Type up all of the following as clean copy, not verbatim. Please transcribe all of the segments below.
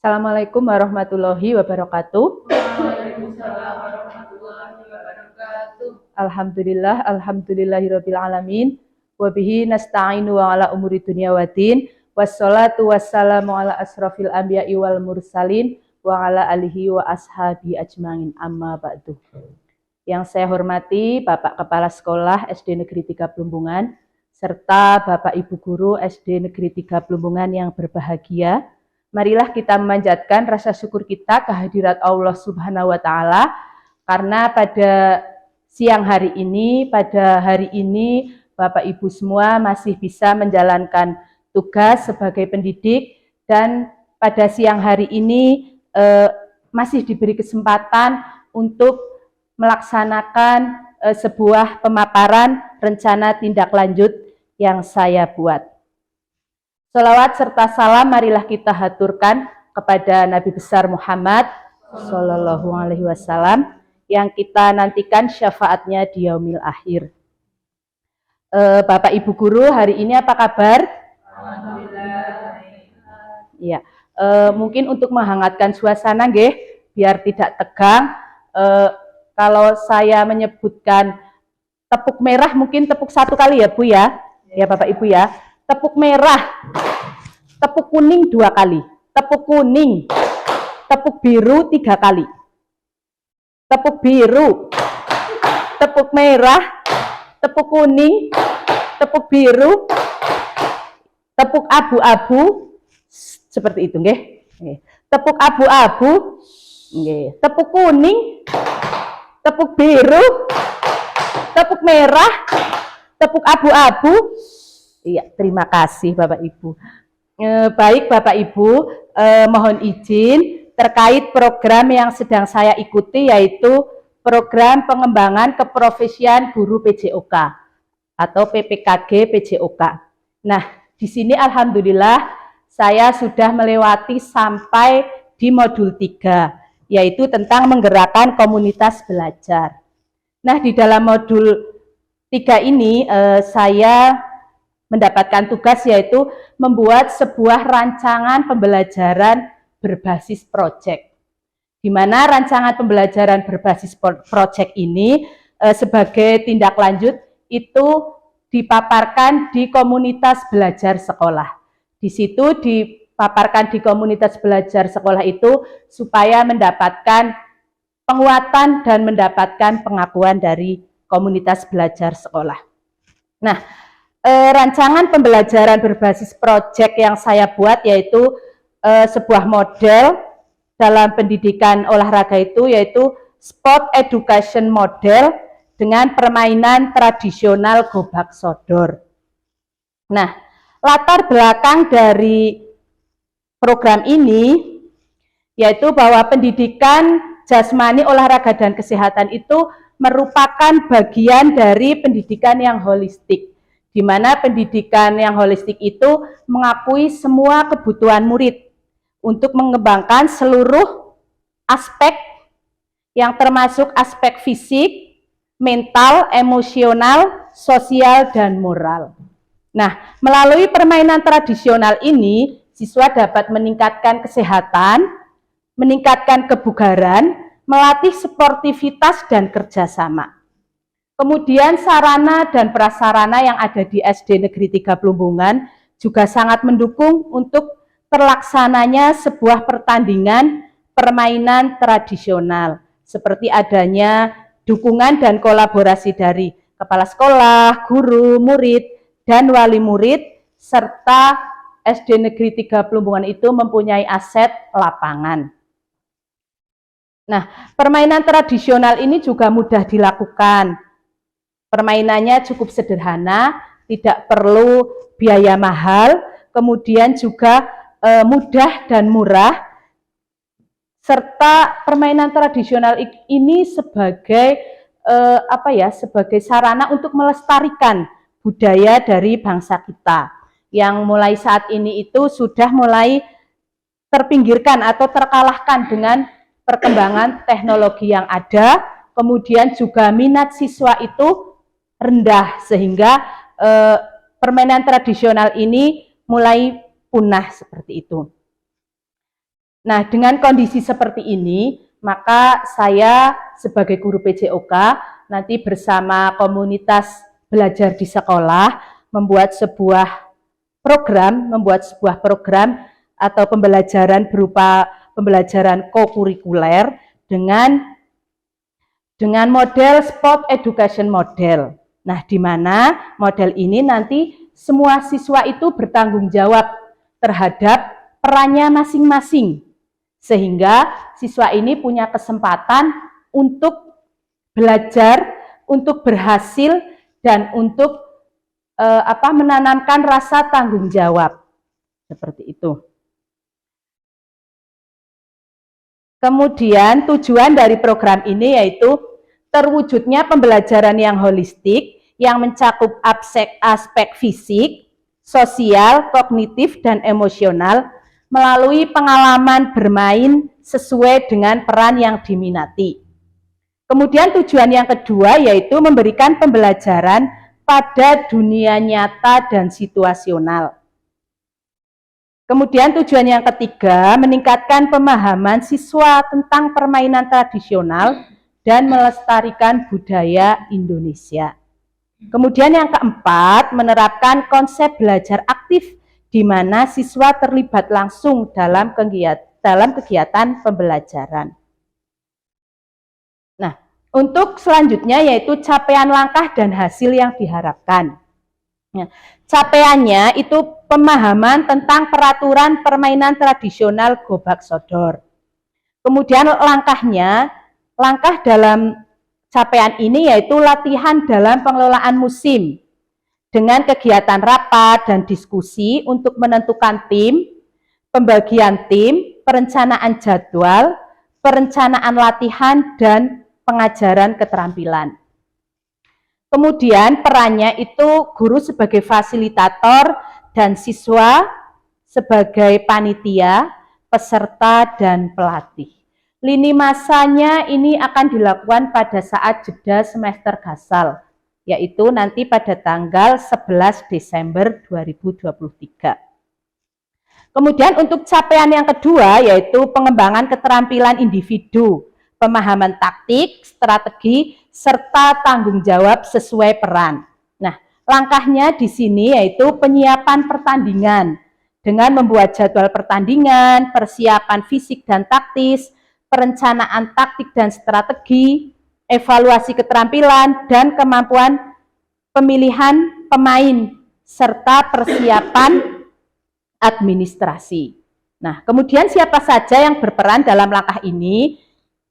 Assalamualaikum warahmatullahi wabarakatuh. Waalaikumsalam warahmatullahi wabarakatuh. Alhamdulillahirabbil alamin. Wa bihi nasta'inu wa ala umuri dunya waddin. Wassalatu wassalamu ala asrofil anbiya'i wal mursalin wa ala alihi wa ashabi ajmain, amma ba'du. Yang saya hormati Bapak Kepala Sekolah SD Negeri 3 Plumbungan serta Bapak Ibu Guru SD Negeri 3 Plumbungan yang berbahagia. Marilah kita memanjatkan rasa syukur kita kehadirat Allah Subhanahu wa Ta'ala, karena pada siang hari ini, pada hari ini, Bapak Ibu semua masih bisa menjalankan tugas sebagai pendidik, dan pada siang hari ini masih diberi kesempatan untuk melaksanakan sebuah pemaparan rencana tindak lanjut yang saya buat. Sholawat serta salam marilah kita haturkan kepada Nabi besar Muhammad Sallallahu Alaihi Wasallam yang kita nantikan syafaatnya di yaumil akhir. Bapak Ibu Guru, hari ini apa kabar? Alhamdulillah. Ya, mungkin untuk menghangatkan suasana, nggih, biar tidak tegang. Kalau saya menyebutkan tepuk merah, mungkin tepuk satu kali ya Bu ya, ya Bapak Ibu ya. Tepuk merah, tepuk kuning 2 kali, tepuk kuning, tepuk biru 3 kali, tepuk biru, tepuk merah, tepuk kuning, tepuk biru, tepuk abu-abu, seperti itu, nggih. Tepuk abu-abu, nggih. Tepuk kuning, tepuk biru, tepuk merah, tepuk abu-abu. Iya, terima kasih Bapak Ibu. Baik Bapak Ibu, mohon izin terkait program yang sedang saya ikuti, yaitu program pengembangan keprofesian guru PJOK atau PPKG PJOK. Nah, di sini alhamdulillah saya sudah melewati sampai di modul 3, yaitu tentang menggerakkan komunitas belajar. Nah, di dalam modul 3 ini saya mendapatkan tugas yaitu membuat sebuah rancangan pembelajaran berbasis proyek. Di mana rancangan pembelajaran berbasis proyek ini sebagai tindak lanjut itu dipaparkan di komunitas belajar sekolah. Di situ dipaparkan di komunitas belajar sekolah itu supaya mendapatkan penguatan dan mendapatkan pengakuan dari komunitas belajar sekolah. Nah, rancangan pembelajaran berbasis proyek yang saya buat yaitu sebuah model dalam pendidikan olahraga itu, yaitu sport education model dengan permainan tradisional gobak sodor. Nah, latar belakang dari program ini yaitu bahwa pendidikan jasmani, olahraga, dan kesehatan itu merupakan bagian dari pendidikan yang holistik, di mana pendidikan yang holistik itu mengakui semua kebutuhan murid untuk mengembangkan seluruh aspek yang termasuk aspek fisik, mental, emosional, sosial, dan moral. Nah, melalui permainan tradisional ini, siswa dapat meningkatkan kesehatan, meningkatkan kebugaran, melatih sportivitas dan kerjasama. Kemudian sarana dan prasarana yang ada di SD Negeri 3 Plumbungan juga sangat mendukung untuk terlaksananya sebuah pertandingan permainan tradisional, seperti adanya dukungan dan kolaborasi dari kepala sekolah, guru, murid, dan wali murid, serta SD Negeri 3 Plumbungan itu mempunyai aset lapangan. Nah, permainan tradisional ini juga mudah dilakukan. Permainannya cukup sederhana, tidak perlu biaya mahal, kemudian juga mudah dan murah, serta permainan tradisional ini sebagai sebagai sarana untuk melestarikan budaya dari bangsa kita, yang mulai saat ini itu sudah mulai terpinggirkan atau terkalahkan dengan perkembangan teknologi yang ada, kemudian juga minat siswa itu rendah, sehingga permainan tradisional ini mulai punah seperti itu. Nah, dengan kondisi seperti ini, maka saya sebagai guru PJOK nanti bersama komunitas belajar di sekolah membuat sebuah program atau pembelajaran berupa pembelajaran kokurikuler dengan model sport education model. Nah, di mana model ini nanti semua siswa itu bertanggung jawab terhadap perannya masing-masing, sehingga siswa ini punya kesempatan untuk belajar, untuk berhasil, dan untuk menanamkan rasa tanggung jawab. Seperti itu. Kemudian tujuan dari program ini yaitu terwujudnya pembelajaran yang holistik yang mencakup aspek fisik, sosial, kognitif, dan emosional melalui pengalaman bermain sesuai dengan peran yang diminati. Kemudian tujuan yang kedua yaitu memberikan pembelajaran pada dunia nyata dan situasional. Kemudian tujuan yang ketiga, meningkatkan pemahaman siswa tentang permainan tradisional dan melestarikan budaya Indonesia. Kemudian yang keempat, menerapkan konsep belajar aktif di mana siswa terlibat langsung dalam kegiatan pembelajaran. Nah, untuk selanjutnya yaitu capaian langkah dan hasil yang diharapkan. Nah, capaiannya itu pemahaman tentang peraturan permainan tradisional Gobag Sodor. Kemudian langkah dalam capaian ini yaitu latihan dalam pengelolaan musim dengan kegiatan rapat dan diskusi untuk menentukan tim, pembagian tim, perencanaan jadwal, perencanaan latihan, dan pengajaran keterampilan. Kemudian perannya itu guru sebagai fasilitator dan siswa sebagai panitia, peserta, dan pelatih. Lini masanya ini akan dilakukan pada saat jeda semester gasal, yaitu nanti pada tanggal 11 Desember 2023. Kemudian untuk capaian yang kedua yaitu pengembangan keterampilan individu, pemahaman taktik, strategi, serta tanggung jawab sesuai peran. Nah, langkahnya di sini yaitu penyiapan pertandingan dengan membuat jadwal pertandingan, persiapan fisik dan taktis, perencanaan taktik dan strategi, evaluasi keterampilan dan kemampuan pemilihan pemain, serta persiapan administrasi. Nah, kemudian siapa saja yang berperan dalam langkah ini?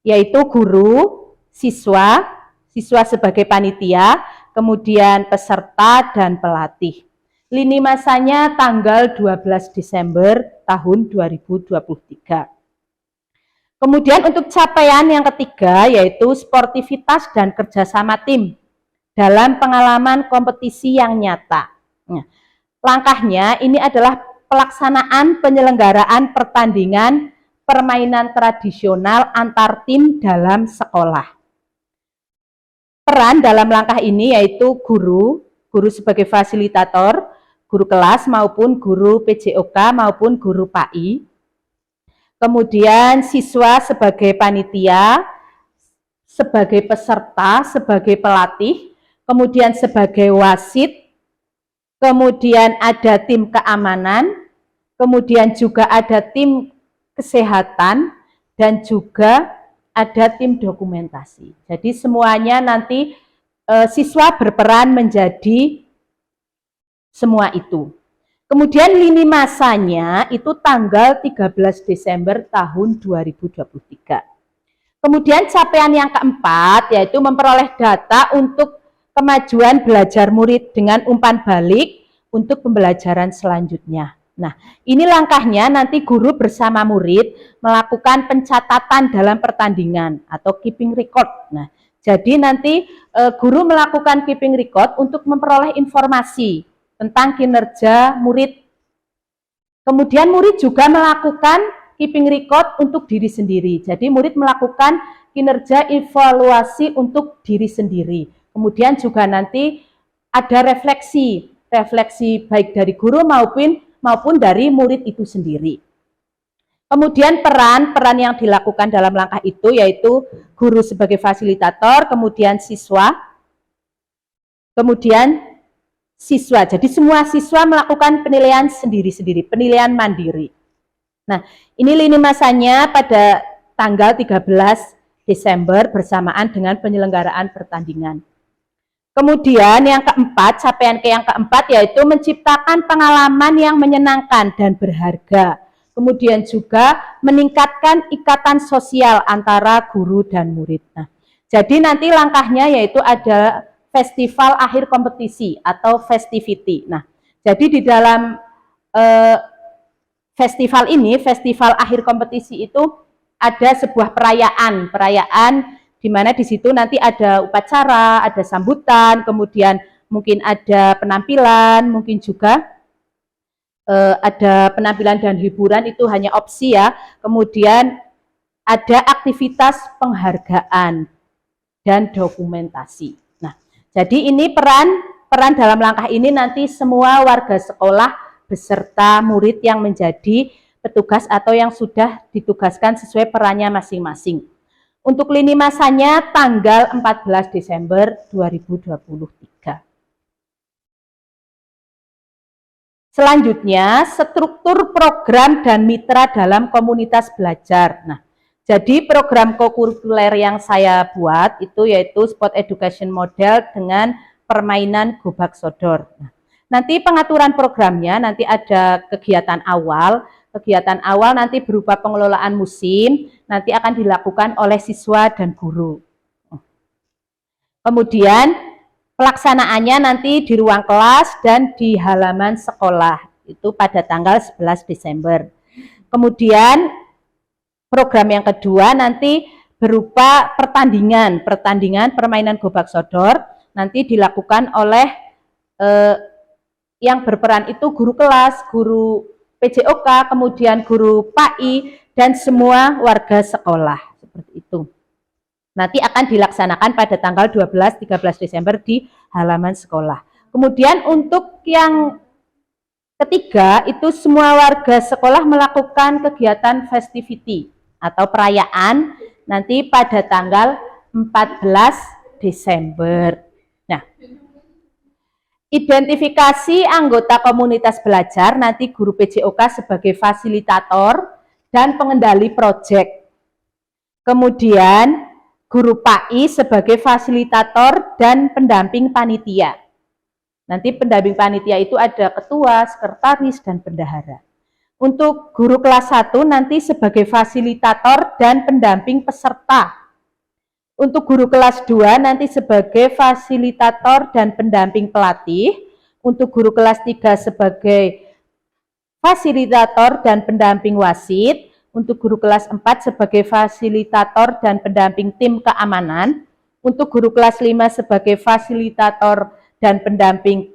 Yaitu guru, siswa sebagai panitia, kemudian peserta dan pelatih. Lini masanya tanggal 12 Desember tahun 2023. Kemudian untuk capaian yang ketiga yaitu sportivitas dan kerjasama tim dalam pengalaman kompetisi yang nyata. Nah, langkahnya ini adalah pelaksanaan penyelenggaraan pertandingan permainan tradisional antar tim dalam sekolah. Peran dalam langkah ini yaitu guru sebagai fasilitator, guru kelas maupun guru PJOK maupun guru PAI. Kemudian siswa sebagai panitia, sebagai peserta, sebagai pelatih, kemudian sebagai wasit, kemudian ada tim keamanan, kemudian juga ada tim kesehatan, dan juga ada tim dokumentasi. Jadi semuanya nanti siswa berperan menjadi semua itu. Kemudian lini masanya itu tanggal 13 Desember tahun 2023. Kemudian capaian yang keempat yaitu memperoleh data untuk kemajuan belajar murid dengan umpan balik untuk pembelajaran selanjutnya. Nah, ini langkahnya nanti guru bersama murid melakukan pencatatan dalam pertandingan atau keeping record. Nah, jadi nanti guru melakukan keeping record untuk memperoleh informasi tentang kinerja murid. Kemudian murid juga melakukan keeping record untuk diri sendiri. Jadi murid melakukan kinerja evaluasi untuk diri sendiri. Kemudian juga nanti ada refleksi baik dari guru maupun dari murid itu sendiri. Kemudian peran yang dilakukan dalam langkah itu yaitu guru sebagai fasilitator, kemudian siswa, kemudian siswa. Jadi semua siswa melakukan penilaian sendiri-sendiri, penilaian mandiri. Nah, ini lini masanya pada tanggal 13 Desember bersamaan dengan penyelenggaraan pertandingan. Kemudian yang keempat, capaian yang keempat yaitu menciptakan pengalaman yang menyenangkan dan berharga. Kemudian juga meningkatkan ikatan sosial antara guru dan murid. Nah, jadi nanti langkahnya yaitu ada festival akhir kompetisi atau festivity. Nah, jadi di dalam festival ini, festival akhir kompetisi itu ada sebuah perayaan di mana di situ nanti ada upacara, ada sambutan, kemudian mungkin ada penampilan, mungkin juga ada penampilan dan hiburan, itu hanya opsi ya. Kemudian ada aktivitas penghargaan dan dokumentasi. Nah, jadi ini peran dalam langkah ini nanti semua warga sekolah beserta murid yang menjadi petugas atau yang sudah ditugaskan sesuai perannya masing-masing. Untuk lini masanya tanggal 14 Desember 2023. Selanjutnya, struktur program dan mitra dalam komunitas belajar. Nah, jadi program kokurikuler yang saya buat itu yaitu Sport Education Model dengan permainan Gobak Sodor. Nah, nanti pengaturan programnya nanti ada kegiatan awal. Kegiatan awal nanti berupa pengelolaan musim, nanti akan dilakukan oleh siswa dan guru. Kemudian pelaksanaannya nanti di ruang kelas dan di halaman sekolah, itu pada tanggal 11 Desember. Kemudian program yang kedua nanti berupa pertandingan permainan Gobak Sodor, nanti dilakukan oleh yang berperan itu guru kelas, guru PJOK, kemudian guru PAI, dan semua warga sekolah, seperti itu. Nanti akan dilaksanakan pada tanggal 12-13 Desember di halaman sekolah. Kemudian untuk yang ketiga, itu semua warga sekolah melakukan kegiatan festivity atau perayaan nanti pada tanggal 14 Desember. Nah, identifikasi anggota komunitas belajar, nanti guru PJOK sebagai fasilitator dan pengendali proyek. Kemudian guru PAI sebagai fasilitator dan pendamping panitia. Nanti pendamping panitia itu ada ketua, sekretaris, dan bendahara. Untuk guru kelas 1 nanti sebagai fasilitator dan pendamping peserta. Untuk guru kelas 2 nanti sebagai fasilitator dan pendamping pelatih. Untuk guru kelas 3 sebagai fasilitator dan pendamping wasit. Untuk guru kelas 4 sebagai fasilitator dan pendamping tim keamanan. Untuk guru kelas 5 sebagai fasilitator dan pendamping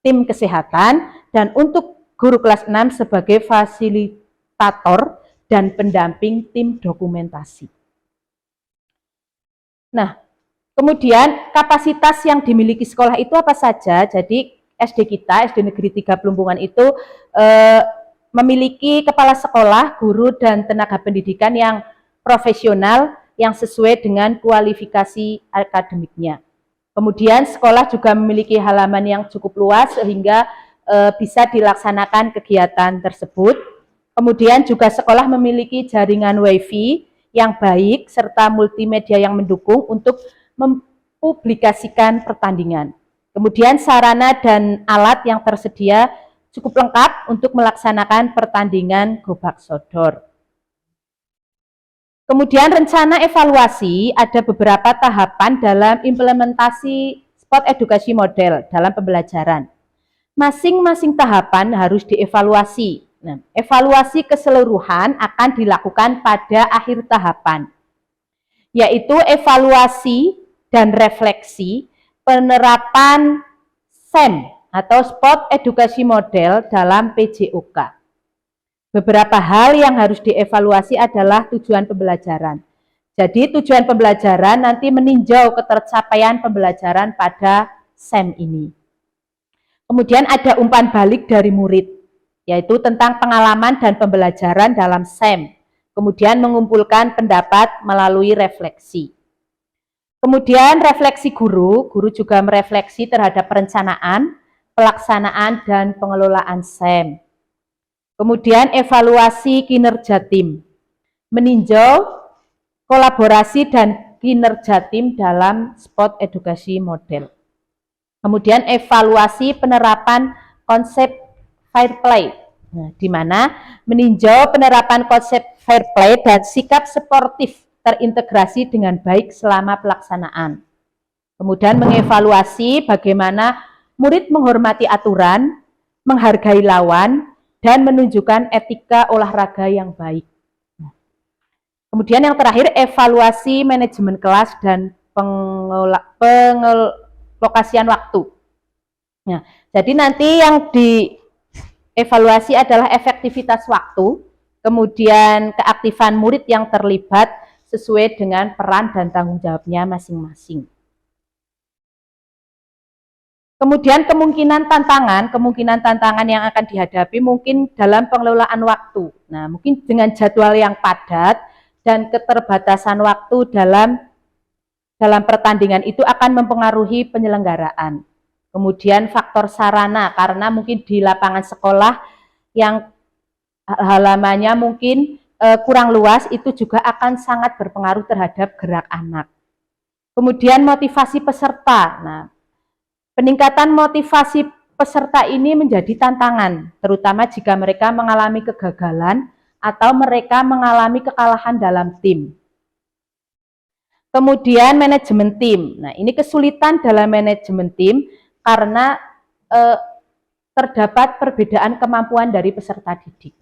tim kesehatan. Dan untuk guru kelas 6 sebagai fasilitator dan pendamping tim dokumentasi. Nah, kemudian kapasitas yang dimiliki sekolah itu apa saja? Jadi SD kita, SD Negeri 3 Pelumpungan itu memiliki kepala sekolah, guru, dan tenaga pendidikan yang profesional yang sesuai dengan kualifikasi akademiknya. Kemudian sekolah juga memiliki halaman yang cukup luas sehingga bisa dilaksanakan kegiatan tersebut. Kemudian juga sekolah memiliki jaringan WiFi yang baik serta multimedia yang mendukung untuk mempublikasikan pertandingan. Kemudian sarana dan alat yang tersedia cukup lengkap untuk melaksanakan pertandingan Gobak Sodor. Kemudian rencana evaluasi, ada beberapa tahapan dalam implementasi Sport Education Model dalam pembelajaran. Masing-masing tahapan harus dievaluasi. Nah, evaluasi keseluruhan akan dilakukan pada akhir tahapan, yaitu evaluasi dan refleksi penerapan SEM atau Sport Education Model dalam PJOK. Beberapa hal yang harus dievaluasi adalah tujuan pembelajaran. Jadi tujuan pembelajaran nanti meninjau ketercapaian pembelajaran pada SEM ini. Kemudian ada umpan balik dari murid. yaitu tentang pengalaman dan pembelajaran dalam SEM. Kemudian mengumpulkan pendapat melalui refleksi. Kemudian refleksi guru juga merefleksi terhadap perencanaan, pelaksanaan, dan pengelolaan SEM. Kemudian evaluasi kinerja tim, meninjau kolaborasi dan kinerja tim dalam spot edukasi model. Kemudian evaluasi penerapan konsep fair play, di mana meninjau penerapan konsep fair play dan sikap sportif terintegrasi dengan baik selama pelaksanaan. Kemudian mengevaluasi bagaimana murid menghormati aturan, menghargai lawan, dan menunjukkan etika olahraga yang baik. Kemudian yang terakhir, evaluasi manajemen kelas dan pengelokasian waktu. Nah, jadi nanti yang dievaluasi adalah efektivitas waktu, kemudian keaktifan murid yang terlibat sesuai dengan peran dan tanggung jawabnya masing-masing. Kemudian kemungkinan tantangan yang akan dihadapi mungkin dalam pengelolaan waktu. Nah, mungkin dengan jadwal yang padat dan keterbatasan waktu dalam pertandingan itu akan mempengaruhi penyelenggaraan. Kemudian faktor sarana, karena mungkin di lapangan sekolah yang halamannya mungkin kurang luas, itu juga akan sangat berpengaruh terhadap gerak anak. Kemudian motivasi peserta. Nah, peningkatan motivasi peserta ini menjadi tantangan, terutama jika mereka mengalami kegagalan atau mereka mengalami kekalahan dalam tim. Kemudian manajemen tim. Nah, ini kesulitan dalam manajemen tim karena terdapat perbedaan kemampuan dari peserta didik.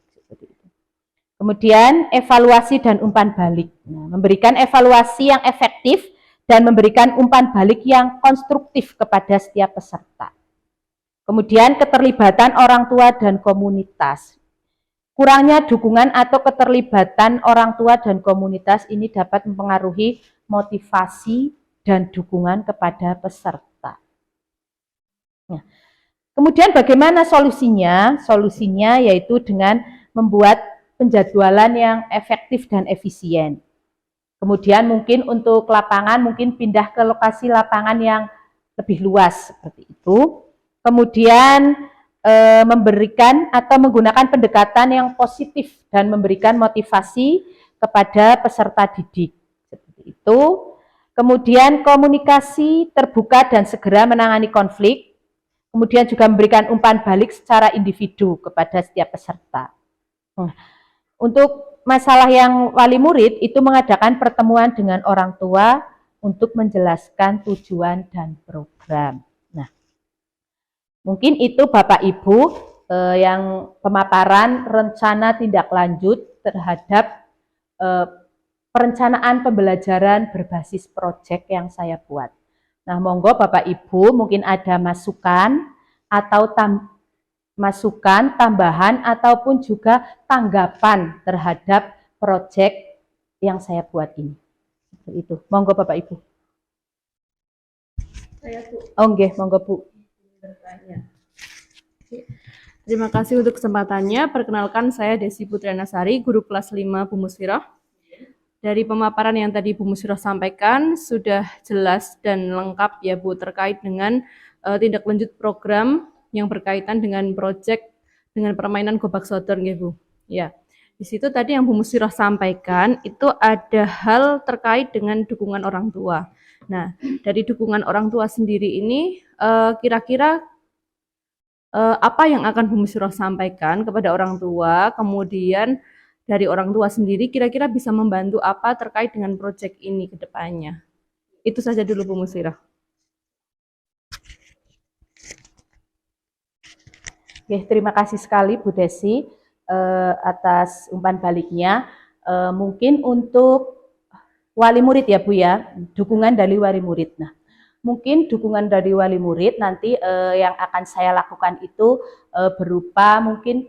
Kemudian evaluasi dan umpan balik. Nah, memberikan evaluasi yang efektif dan memberikan umpan balik yang konstruktif kepada setiap peserta. Kemudian keterlibatan orang tua dan komunitas. Kurangnya dukungan atau keterlibatan orang tua dan komunitas ini dapat mempengaruhi motivasi dan dukungan kepada peserta. Nah, kemudian bagaimana solusinya? Solusinya yaitu dengan membuat penjadwalan yang efektif dan efisien. Kemudian mungkin untuk lapangan mungkin pindah ke lokasi lapangan yang lebih luas seperti itu. Kemudian memberikan atau menggunakan pendekatan yang positif dan memberikan motivasi kepada peserta didik seperti itu. Kemudian komunikasi terbuka dan segera menangani konflik. Kemudian juga memberikan umpan balik secara individu kepada setiap peserta. Untuk masalah yang wali murid itu mengadakan pertemuan dengan orang tua untuk menjelaskan tujuan dan program. Nah, mungkin itu Bapak Ibu yang pemaparan rencana tindak lanjut terhadap perencanaan pembelajaran berbasis proyek yang saya buat. Nah, monggo Bapak Ibu mungkin ada masukan atau tambahan ataupun juga tanggapan terhadap proyek yang saya buat ini. Seperti itu. Monggo Bapak Ibu. Saya Bu. Nggih, monggo Bu. Terima kasih untuk kesempatannya. Perkenalkan saya Desi Putrianasari, guru kelas 5 Bu Musfirah. Dari pemaparan yang tadi Bu Musfirah sampaikan sudah jelas dan lengkap ya Bu terkait dengan tindak lanjut program yang berkaitan dengan proyek dengan permainan gobak sodor nggih Bu. Ya. Di situ tadi yang Bu Musfirah sampaikan itu ada hal terkait dengan dukungan orang tua. Nah, dari dukungan orang tua sendiri ini kira-kira apa yang akan Bu Musfirah sampaikan kepada orang tua, kemudian dari orang tua sendiri kira-kira bisa membantu apa terkait dengan proyek ini ke depannya. Itu saja dulu Bu Musfirah. Oke, terima kasih sekali Bu Desi atas umpan baliknya. Mungkin untuk wali murid ya Bu ya, dukungan dari wali murid. Nah, mungkin dukungan dari wali murid nanti yang akan saya lakukan itu berupa mungkin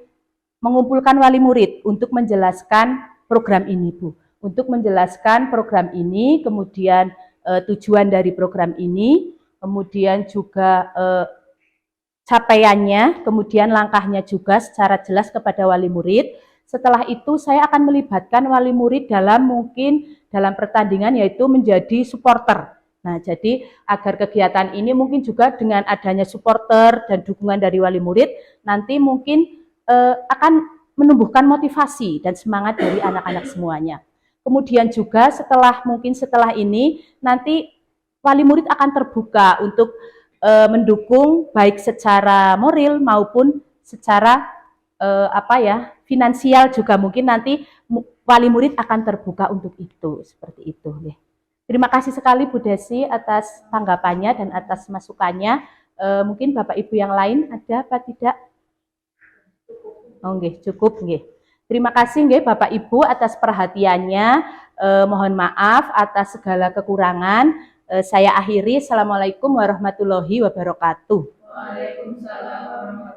mengumpulkan wali murid untuk menjelaskan program ini Bu. Untuk menjelaskan program ini, kemudian tujuan dari program ini, kemudian juga capaiannya, kemudian langkahnya juga secara jelas kepada wali murid. Setelah itu saya akan melibatkan wali murid dalam pertandingan, yaitu menjadi supporter. Nah, jadi agar kegiatan ini mungkin juga dengan adanya supporter dan dukungan dari wali murid, nanti mungkin akan menumbuhkan motivasi dan semangat dari anak-anak semuanya. Kemudian juga setelah ini, nanti wali murid akan terbuka untuk mendukung baik secara moral maupun secara finansial juga, mungkin nanti wali murid akan terbuka untuk itu, seperti itu. Terima kasih sekali Bu Desi atas tanggapannya dan atas masukannya. Mungkin Bapak Ibu yang lain ada apa tidak? Oh, nggih, cukup nggih. Terima kasih nggih Bapak Ibu atas perhatiannya. Mohon maaf atas segala kekurangan. Saya akhiri. Assalamualaikum warahmatullahi wabarakatuh. Waalaikumsalam warahmatullahi wabarakatuh.